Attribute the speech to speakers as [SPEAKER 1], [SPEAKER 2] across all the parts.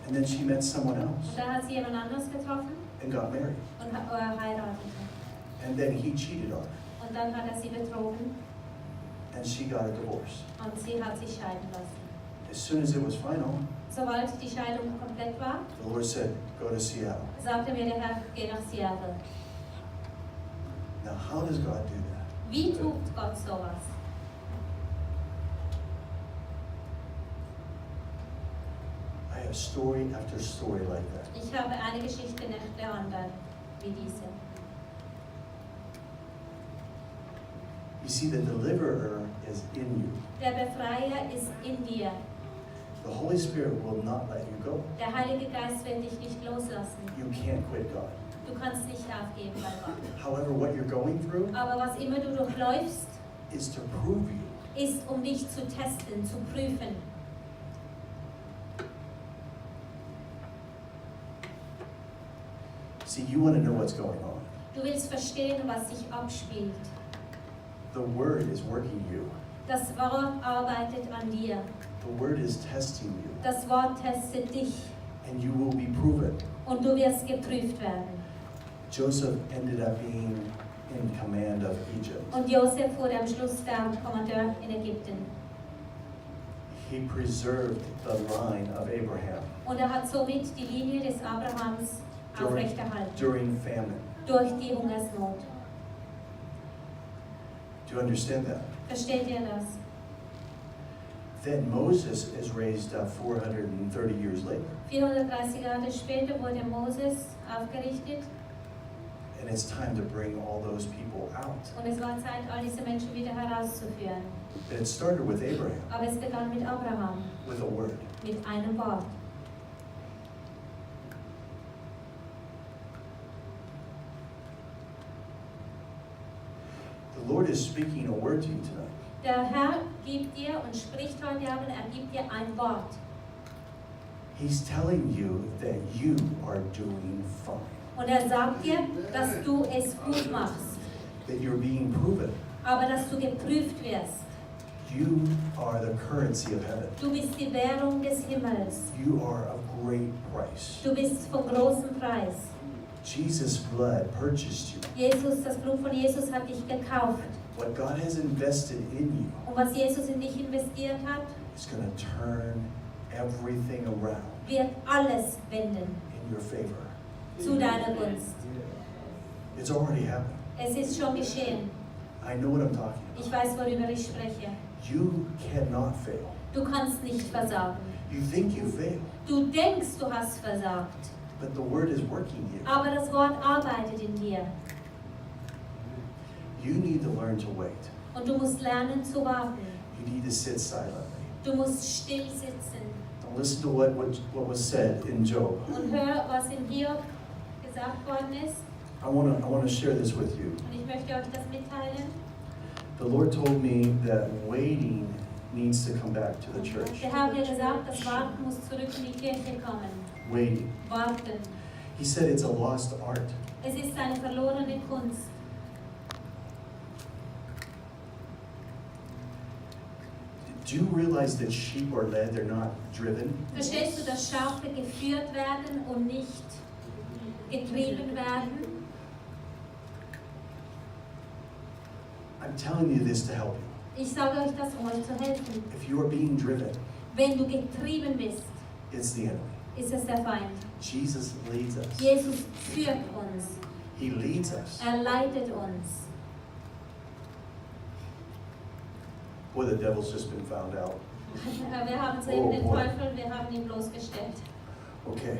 [SPEAKER 1] And then she met someone else.
[SPEAKER 2] Und dann hat sie jemand anderes getroffen
[SPEAKER 1] And got married.
[SPEAKER 2] und heiratete.
[SPEAKER 1] And then he cheated on her.
[SPEAKER 2] Und dann hat sie betrogen
[SPEAKER 1] And she got a divorce.
[SPEAKER 2] und sie hat sich scheiden lassen.
[SPEAKER 1] As soon as it was final,
[SPEAKER 2] Sobald die Scheidung komplett war,
[SPEAKER 1] the Lord said, go to Seattle.
[SPEAKER 2] sagte mir der Herr, geh nach Seattle.
[SPEAKER 1] Now, how does God do that?
[SPEAKER 2] Wie tut Gott sowas?
[SPEAKER 1] I have story after story like that.
[SPEAKER 2] Ich habe eine Geschichte nach der anderen wie diese.
[SPEAKER 1] You see, the deliverer is in you.
[SPEAKER 2] Der Befreier ist in dir.
[SPEAKER 1] The Holy Spirit will not let you go.
[SPEAKER 2] Der Heilige Geist wird dich nicht loslassen.
[SPEAKER 1] You can't quit God.
[SPEAKER 2] Du kannst nicht aufgeben bei Gott.
[SPEAKER 1] However, what you're going through
[SPEAKER 2] Aber was immer du durchläufst,
[SPEAKER 1] is to prove you.
[SPEAKER 2] ist, um dich zu testen, zu prüfen.
[SPEAKER 1] See, you want to know what's going on.
[SPEAKER 2] Du willst verstehen, was sich abspielt.
[SPEAKER 1] The Word is working you.
[SPEAKER 2] Das Wort arbeitet an dir.
[SPEAKER 1] The Word is testing you.
[SPEAKER 2] Das Wort testet dich
[SPEAKER 1] And you will be proven.
[SPEAKER 2] und du wirst geprüft werden.
[SPEAKER 1] Joseph ended up being in command of Egypt.
[SPEAKER 2] Und Josef wurde am Schluss der Kommandeur in Ägypten.
[SPEAKER 1] He preserved the line of Abraham
[SPEAKER 2] Und hat somit die Linie des Abrahams aufrechterhalten.
[SPEAKER 1] during famine.
[SPEAKER 2] Durch die Hungersnot.
[SPEAKER 1] Do you understand that?
[SPEAKER 2] Versteht ihr das?
[SPEAKER 1] Then Moses is raised up 430 years later.
[SPEAKER 2] 430 Jahre später wurde Moses aufgerichtet.
[SPEAKER 1] And it's time to bring all those people out.
[SPEAKER 2] Und es war Zeit, all diese Menschen wieder herauszuführen.
[SPEAKER 1] And it started with Abraham,
[SPEAKER 2] Aber es begann mit Abraham,
[SPEAKER 1] with a word.
[SPEAKER 2] mit einem Wort.
[SPEAKER 1] The Lord is speaking a word to you tonight.
[SPEAKER 2] Der Herr gibt dir und spricht heute Abend, er gibt dir ein Wort.
[SPEAKER 1] He's telling you that you are doing fine.
[SPEAKER 2] Und er sagt dir, dass du es gut machst,
[SPEAKER 1] That you're being proven.
[SPEAKER 2] aber dass du geprüft wirst.
[SPEAKER 1] You are the currency of heaven.
[SPEAKER 2] Du bist die Währung des Himmels.
[SPEAKER 1] You are of great price.
[SPEAKER 2] Du bist von großem Preis.
[SPEAKER 1] Jesus' blood purchased you.
[SPEAKER 2] Das Blut von Jesus hat dich gekauft.
[SPEAKER 1] What God has invested in you
[SPEAKER 2] Und was Jesus in dich investiert hat,
[SPEAKER 1] is going to turn everything around
[SPEAKER 2] wird alles wenden
[SPEAKER 1] in your favor.
[SPEAKER 2] zu deiner Gunst.
[SPEAKER 1] It's already happened.
[SPEAKER 2] Es ist schon geschehen.
[SPEAKER 1] I know what I'm talking
[SPEAKER 2] Ich
[SPEAKER 1] about.
[SPEAKER 2] weiß, worüber ich spreche.
[SPEAKER 1] You cannot fail.
[SPEAKER 2] Du kannst nicht versagen.
[SPEAKER 1] You think you fail,
[SPEAKER 2] Du denkst, du hast versagt.
[SPEAKER 1] but the word is working you.
[SPEAKER 2] Aber das Wort arbeitet in dir.
[SPEAKER 1] You need to learn to wait.
[SPEAKER 2] Und du musst lernen zu warten.
[SPEAKER 1] You need to sit silently.
[SPEAKER 2] Du musst still sitzen.
[SPEAKER 1] Don't listen to what was said in Job.
[SPEAKER 2] Und hör, was in Hiob gesagt worden ist.
[SPEAKER 1] I want to share this with you.
[SPEAKER 2] Und ich möchte euch das mitteilen.
[SPEAKER 1] The Lord told me that waiting needs to come back to the church.
[SPEAKER 2] Der Herr hat mir gesagt, das Warten muss zurück in die Kirche kommen.
[SPEAKER 1] Waiting.
[SPEAKER 2] Warten.
[SPEAKER 1] He said it's a lost art.
[SPEAKER 2] Es ist eine verlorene Kunst.
[SPEAKER 1] Do you realize that sheep are led, they're not driven?
[SPEAKER 2] Verstehst du, dass Schafe geführt werden und nicht getrieben werden?
[SPEAKER 1] I'm telling you this to help you.
[SPEAKER 2] Ich sage euch das, um euch zu helfen.
[SPEAKER 1] If you are being driven,
[SPEAKER 2] Wenn du getrieben bist,
[SPEAKER 1] it's the enemy.
[SPEAKER 2] ist es der Feind.
[SPEAKER 1] Jesus leads us.
[SPEAKER 2] Jesus führt uns.
[SPEAKER 1] He leads us.
[SPEAKER 2] Er leitet uns.
[SPEAKER 1] Boy, the devil's just been found out.
[SPEAKER 2] Wir haben es eben den Teufel, wir haben ihn bloßgestellt.
[SPEAKER 1] Okay.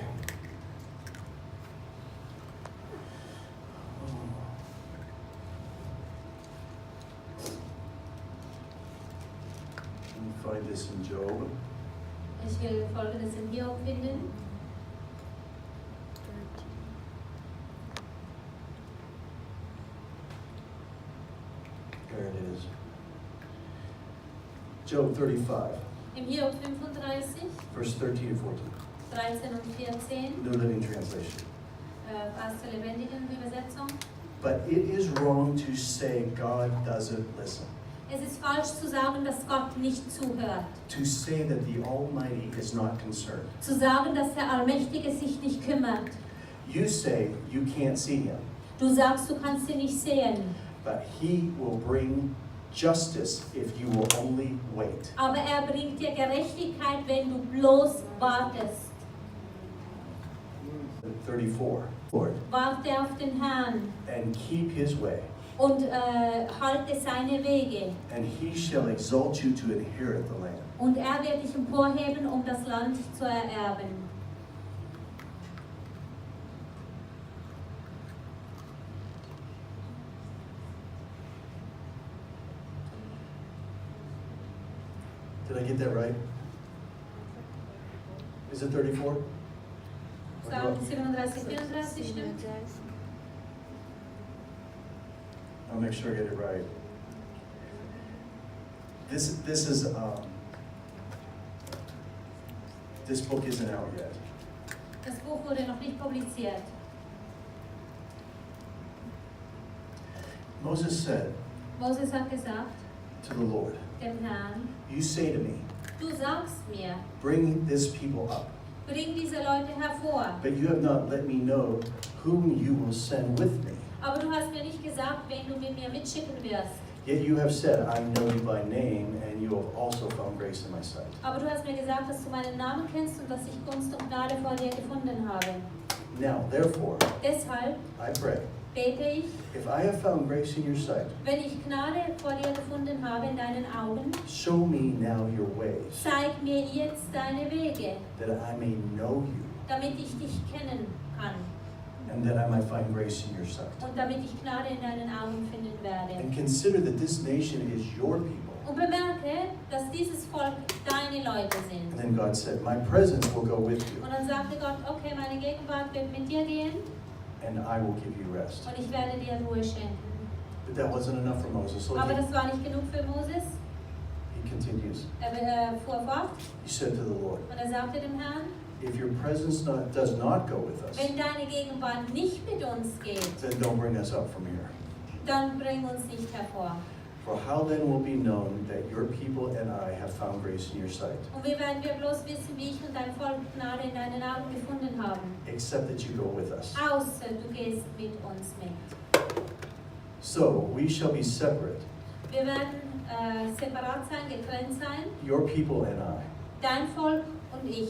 [SPEAKER 1] Let me find this in Job.
[SPEAKER 2] Ich will Folgendes in Hiob finden.
[SPEAKER 1] There it is. Job 35,
[SPEAKER 2] Im Hiob 35,
[SPEAKER 1] verse 13 and 14.
[SPEAKER 2] 13 und 14,
[SPEAKER 1] New Living Translation.
[SPEAKER 2] aus der lebendigen Übersetzung.
[SPEAKER 1] But it is wrong to say God doesn't listen.
[SPEAKER 2] Es ist falsch zu sagen, dass Gott nicht zuhört.
[SPEAKER 1] To say that the Almighty is not concerned.
[SPEAKER 2] Zu sagen, dass der Allmächtige sich nicht kümmert.
[SPEAKER 1] You say you can't see him,
[SPEAKER 2] Du sagst, du kannst ihn nicht sehen.
[SPEAKER 1] but he will bring justice if you will only wait.
[SPEAKER 2] Aber er bringt dir Gerechtigkeit, wenn du bloß wartest.
[SPEAKER 1] 34. Lord,
[SPEAKER 2] Warte auf den Herrn
[SPEAKER 1] and keep his way,
[SPEAKER 2] und halte seine Wege.
[SPEAKER 1] and he shall exalt you to inherit the land.
[SPEAKER 2] Und er wird dich emporheben, um das Land zu ererben.
[SPEAKER 1] Did I get that right? Is it 34?
[SPEAKER 2] Psalm 37, 34 stimmt.
[SPEAKER 1] I'll make sure I get it right. This is this book isn't out yet.
[SPEAKER 2] Das Buch wurde noch nicht publiziert.
[SPEAKER 1] Moses said
[SPEAKER 2] Moses hat gesagt
[SPEAKER 1] to the Lord,
[SPEAKER 2] dem Herrn,
[SPEAKER 1] "You say to me,
[SPEAKER 2] du sagst mir,
[SPEAKER 1] bring this people up,
[SPEAKER 2] bring diese Leute hervor.
[SPEAKER 1] but you have not let me know whom you will send with me.
[SPEAKER 2] Aber du hast mir nicht gesagt, wen du mit mir mitschicken wirst.
[SPEAKER 1] Yet you have said, I know you by name, and you have also found grace in my sight."
[SPEAKER 2] Aber du hast mir gesagt, dass du meinen Namen kennst und dass ich Gunst und Gnade vor dir gefunden habe.
[SPEAKER 1] Now, therefore,
[SPEAKER 2] Deshalb
[SPEAKER 1] I pray,
[SPEAKER 2] bete ich,
[SPEAKER 1] if I have found grace in your sight,
[SPEAKER 2] wenn ich Gnade vor dir gefunden habe in deinen Augen,
[SPEAKER 1] show me now your ways,
[SPEAKER 2] zeig mir jetzt deine Wege,
[SPEAKER 1] that I may know you,
[SPEAKER 2] damit ich dich kennen kann
[SPEAKER 1] and that I might find grace in your sight.
[SPEAKER 2] und damit ich Gnade in deinen Augen finden werde.
[SPEAKER 1] And consider that this nation is your people.
[SPEAKER 2] Und bemerke, dass dieses Volk deine Leute
[SPEAKER 1] And
[SPEAKER 2] sind.
[SPEAKER 1] then God said, my presence will go with you,
[SPEAKER 2] Und dann sagte Gott, okay, meine Gegenwart wird mit dir gehen
[SPEAKER 1] and I will give you rest.
[SPEAKER 2] und ich werde dir Ruhe schenken.
[SPEAKER 1] But that wasn't enough for Moses. So
[SPEAKER 2] Aber das war nicht genug für Moses.
[SPEAKER 1] he continues.
[SPEAKER 2] Er fuhr fort
[SPEAKER 1] He said to the Lord,
[SPEAKER 2] und er sagte dem Herrn,
[SPEAKER 1] if your presence does not go with us,
[SPEAKER 2] wenn deine Gegenwart nicht mit uns geht,
[SPEAKER 1] then don't bring us up from here.
[SPEAKER 2] dann bring uns nicht hervor.
[SPEAKER 1] For how then will be known that your people and I have found grace in your sight,
[SPEAKER 2] Und wie werden wir bloß wissen, wie ich und dein Volk Gnade in deinen Augen gefunden haben?
[SPEAKER 1] except that you go with us?
[SPEAKER 2] Außer du gehst mit uns mit.
[SPEAKER 1] So we shall be separate,
[SPEAKER 2] Wir werden separat sein, getrennt sein,
[SPEAKER 1] your people and I,
[SPEAKER 2] dein Volk und ich.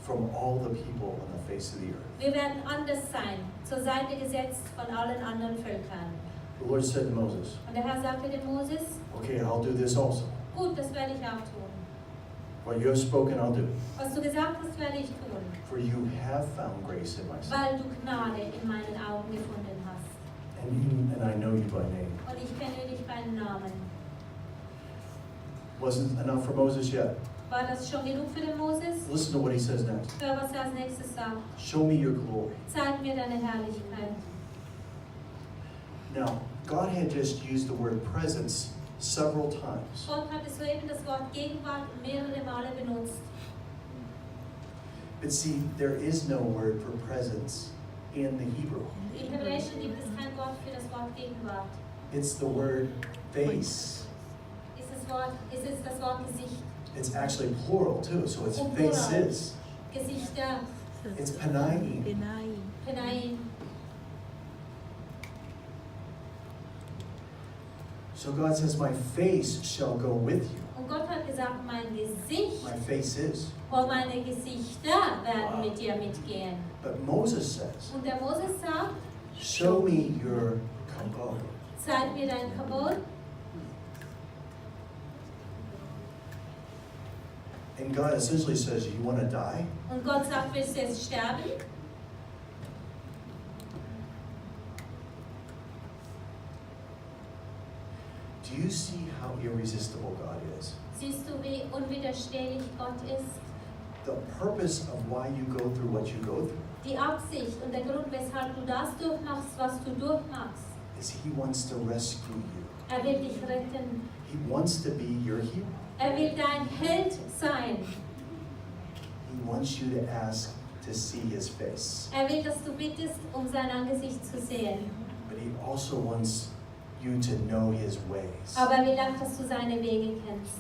[SPEAKER 1] from all the people on the face of the earth.
[SPEAKER 2] Wir werden anders sein, zur Seite gesetzt von allen anderen Völkern.
[SPEAKER 1] The Lord said to Moses,
[SPEAKER 2] Und der Herr sagte dem Moses,
[SPEAKER 1] okay, I'll do this also.
[SPEAKER 2] gut, das werde ich auch tun.
[SPEAKER 1] What you have spoken, I'll do.
[SPEAKER 2] Was du gesagt hast, werde ich tun,
[SPEAKER 1] For you have found grace in my sight,
[SPEAKER 2] weil du Gnade in meinen Augen gefunden hast.
[SPEAKER 1] and I know you by name.
[SPEAKER 2] Und ich kenne dich beim Namen.
[SPEAKER 1] Wasn't enough for Moses yet.
[SPEAKER 2] War das schon genug für den Moses?
[SPEAKER 1] Listen to what he says next.
[SPEAKER 2] Hör, was er als nächstes sagt.
[SPEAKER 1] Show me your glory.
[SPEAKER 2] Zeig mir deine Herrlichkeit.
[SPEAKER 1] Now, God had just used the word presence several times.
[SPEAKER 2] Gott hatte soeben das Wort Gegenwart mehrere Male benutzt.
[SPEAKER 1] But see, there is no word for presence in the Hebrew.
[SPEAKER 2] Im Hebräischen gibt es kein Wort für das Wort Gegenwart.
[SPEAKER 1] It's the word face.
[SPEAKER 2] Ist es das Wort Gesicht?
[SPEAKER 1] It's actually plural too, so it's
[SPEAKER 2] Und plural.
[SPEAKER 1] faces.
[SPEAKER 2] Gesichter,
[SPEAKER 1] It's Panaim.
[SPEAKER 2] Penaim.
[SPEAKER 1] So God says, my face shall go with you.
[SPEAKER 2] Und Gott hat gesagt, mein Gesicht
[SPEAKER 1] My face is.
[SPEAKER 2] und meine Gesichter werden
[SPEAKER 1] Wow.
[SPEAKER 2] mit dir mitgehen.
[SPEAKER 1] But Moses says,
[SPEAKER 2] Und der Moses sagt,
[SPEAKER 1] show me your kabod.
[SPEAKER 2] zeig mir dein Kabot.
[SPEAKER 1] And God essentially says, you want to die?
[SPEAKER 2] Und Gott sagt, willst du jetzt sterben?
[SPEAKER 1] Do you see how irresistible God is?
[SPEAKER 2] Siehst du, wie unwiderstehlich Gott ist?
[SPEAKER 1] The purpose of why you go through what you go through
[SPEAKER 2] Die Absicht und der Grund, weshalb du das durchmachst, was du durchmachst.
[SPEAKER 1] is He wants to rescue you.
[SPEAKER 2] Er will dich retten.
[SPEAKER 1] He wants to be your hero.
[SPEAKER 2] Er will dein Held sein.
[SPEAKER 1] He wants you to ask to see His face.
[SPEAKER 2] Er will, dass du bittest, um sein Angesicht zu sehen.
[SPEAKER 1] But He also wants you to know his ways.
[SPEAKER 2] Aber er will auch, dass du seine Wege kennst.